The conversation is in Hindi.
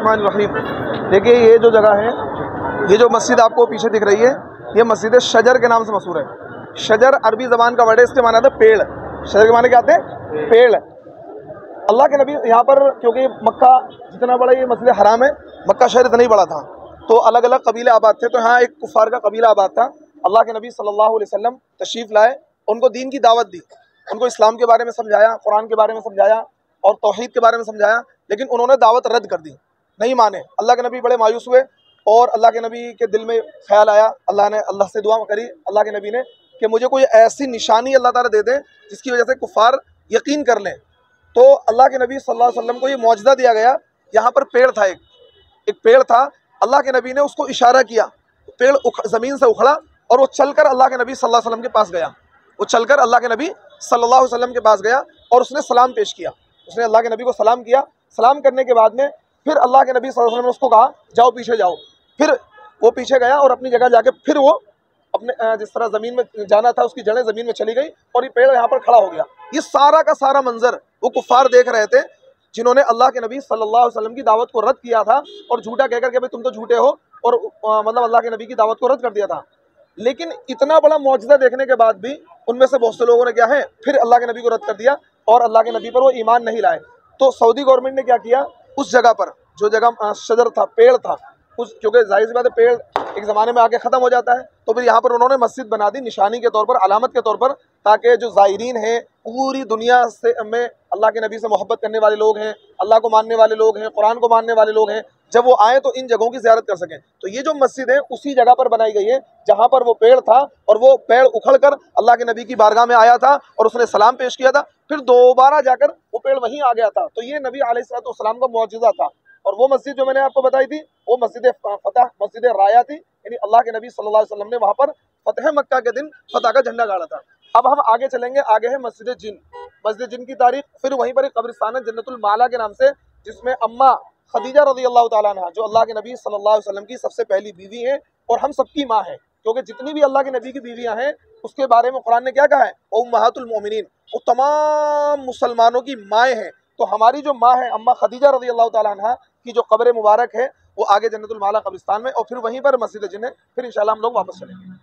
बिस्मिल्लाहिर्रहमानिर्रहीम। देखिए ये जो जगह है, ये जो मस्जिद आपको पीछे दिख रही है, ये मस्जिद शजर के नाम से मशहूर है। शजर अरबी ज़बान का वर्ड है, इसके माना था पेड़। शजर के माने क्या आते हैं? पेड़। अल्लाह के नबी यहाँ पर, क्योंकि मक्का जितना बड़ा ये मस्जिद हराम है, मक्का शहर इतना ही बड़ा था, तो अलग अलग कबीले आबाद थे। तो यहाँ एक कुफार का कबीला आबाद था। अल्लाह के नबी सल्लल्लाहु अलैहि वसल्लम तशरीफ़ लाए, उनको दीन की दावत दी, उनको इस्लाम के बारे में समझाया, कुरान के बारे में समझाया और तौहीद के बारे में समझाया, लेकिन उन्होंने दावत रद्द कर दी, नहीं माने। अल्लाह के नबी बड़े मायूस हुए और अल्लाह के नबी के दिल में ख्याल आया, अल्लाह से दुआ करी अल्लाह के नबी ने कि मुझे कोई ऐसी निशानी अल्लाह ताला दे दे जिसकी वजह से कुफार यकीन कर लें। तो अल्लाह के नबी सल्लल्लाहु अलैहि वसल्लम को ये मौजज़ा दिया गया। यहाँ पर पेड़ था, एक पेड़ था। अल्लाह के नबी ने उसको इशारा किया, पेड़ ज़मीन से उखड़ा और वो चलकर अल्लाह के नबी सल्लल्लाहु अलैहि वसल्लम के पास गया। वो चलकर अल्लाह के नबी सल्लल्लाहु अलैहि वसल्लम के पास गया और उसने सलाम पेश किया। उसने अल्लाह के नबी को सलाम किया। सलाम करने के बाद में फिर अल्लाह के नबी सल्लल्लाहु अलैहि वसल्लम ने उसको कहा, जाओ पीछे जाओ। फिर वो पीछे गया और अपनी जगह जाके फिर वो अपने जिस तरह ज़मीन में जाना था, उसकी जड़ें ज़मीन में चली गई और ये पेड़ यहाँ पर खड़ा हो गया। ये सारा का सारा मंजर वो कुफ़ार देख रहे थे, जिन्होंने अल्लाह के नबी सल्लल्लाहु अलैहि वसल्लम की दावत को रद्द किया था और झूठा कहकर के भाई तुम तो झूठे हो, और मतलब अल्लाह के नबी की दावत को रद्द कर दिया था। लेकिन इतना बड़ा मौजज़ा देखने के बाद भी उनमें से बहुत से लोगों ने क्या है, फिर अल्लाह के नबी को रद्द कर दिया और अल्लाह के नबी पर वो ईमान नहीं लाए। तो सऊदी गवर्नमेंट ने क्या किया, उस जगह पर जो जगह शजर था, पेड़ था, उस, क्योंकि जाहिर सी बात है पेड़ एक ज़माने में आके ख़त्म हो जाता है, तो फिर यहाँ पर उन्होंने मस्जिद बना दी निशानी के तौर पर, अलामत के तौर पर, ताकि जो ज़ायरीन हैं पूरी दुनिया से में अल्लाह के नबी से मोहब्बत करने वाले लोग हैं, अल्लाह को मानने वाले लोग हैं, कुरान को मानने वाले लोग हैं, जब वो आए तो इन जगहों की ज़ियारत कर सकें। तो ये जो मस्जिद है उसी जगह पर बनाई गई है जहाँ पर वो पेड़ था, और वो पेड़ उखड़ कर अल्लाह के नबी की बारगाह में आया था और उसने सलाम पेश किया था, फिर दोबारा जाकर वो पेड़ वहीं आ गया था। तो ये नबी अलैहिस्सलाम का मौजज़ा था। और वो मस्जिद जो मैंने आपको बताई थी, वो मस्जिद फतह, मस्जिद राया थी, यानी अल्लाह के नबी सल्लल्लाहु अलैहि वसल्लम ने वहाँ पर फतह मक्का के दिन फतह का झंडा गाड़ा था। अब हम आगे चलेंगे, आगे है मस्जिद जिन। मस्जिद जिन की तारीख, फिर वहीं पर एक कब्रिस्तान है जन्नतुल माला के नाम से, जिसमें अम्मा खदीजा रज़ियल्लाहु ताला अन्हा, जो अल्लाह के नबी सल्लल्लाहु अलैहि वसल्लम की सबसे पहली बीवी हैं और हम सबकी माँ हैं, क्योंकि जितनी भी अल्लाह के नबी की बीवियाँ हैं उसके बारे में कुरान ने क्या कहा है, उम्महातुल मोमिनीन, वो तमाम मुसलमानों की माएँ हैं। तो हमारी जो माँ है अम्मा खदीजा रज़ियल्लाहु ताला अन्हा की जो कब्र मुबारक है, वो आगे जन्नतुल माला कब्रिस्तान में, और फिर वहीं पर मस्जिद जिन है। फिर इंशाल्लाह हम लोग वापस चलेंगे।